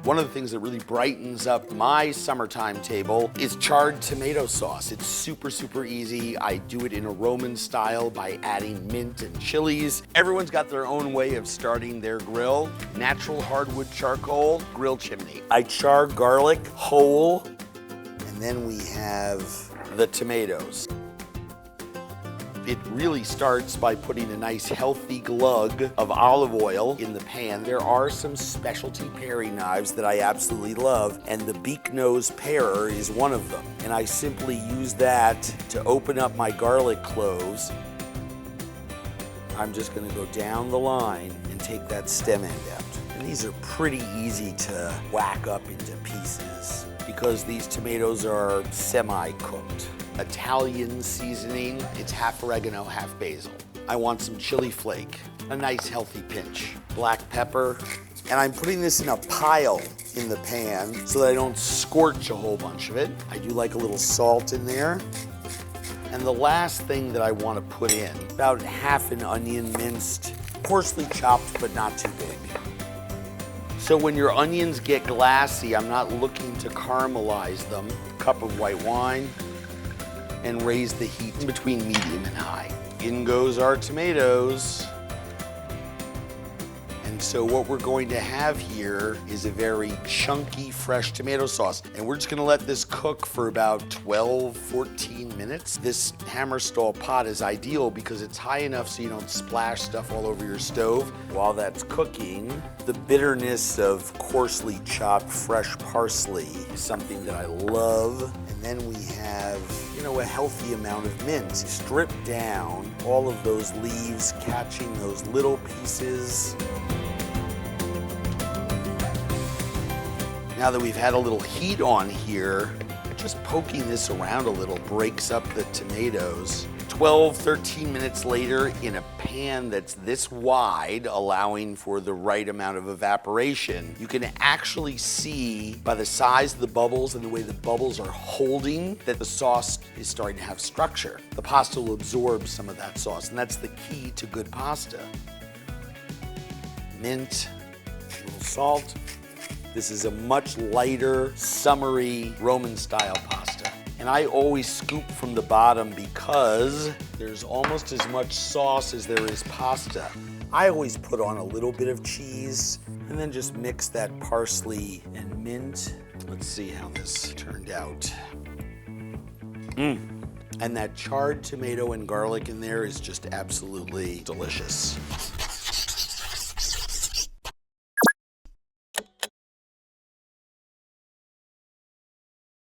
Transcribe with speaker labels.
Speaker 1: One of the things that really brightens up my summertime table is charred tomato sauce. It's super, super easy. I do it in a Roman style by adding mint and chilies. Everyone's got their own way of starting their grill. Natural hardwood charcoal, grill chimney. I char garlic whole, and then we have the tomatoes. It really starts by putting a nice healthy glug of olive oil in the pan. There are some specialty paring knives that I absolutely love, and the beak nose parer is one of them. And I simply use that to open up my garlic cloves. I'm just gonna go down the line and take that stem end out. And these are pretty easy to whack up into pieces because these tomatoes are semi-cooked. Italian seasoning, it's half oregano, half basil. I want some chili flake, a nice healthy pinch, black pepper, and I'm putting this in a pile in the pan so that I don't scorch a whole bunch of it. I do like a little salt in there. And the last thing that I want to put in, about half an onion minced, coarsely chopped but not too big. So when your onions get glassy, I'm not looking to caramelize them. A cup of white wine, and raise the heat between medium and high. In goes our tomatoes. And so what we're going to have here is a very chunky, fresh tomato sauce. And we're just gonna let this cook for about 12, 14 minutes. This Hammerstall pot is ideal because it's high enough so you don't splash stuff all over your stove. While that's cooking, the bitterness of coarsely chopped fresh parsley is something that I love. And then we have, a healthy amount of mint. Strip down all of those leaves, catching those little pieces. Now that we've had a little heat on here, just poking this around a little breaks up the tomatoes. 12, 13 minutes later in a pan that's this wide, allowing for the right amount of evaporation, you can actually see by the size of the bubbles and the way the bubbles are holding that the sauce is starting to have structure. The pasta will absorb some of that sauce, and that's the key to good pasta. Mint, a little salt. This is a much lighter, summery, Roman-style pasta. And I always scoop from the bottom because there's almost as much sauce as there is pasta. I always put on a little bit of cheese and then just mix that parsley and mint. Let's see how this turned out. And that charred tomato and garlic in there is just absolutely delicious.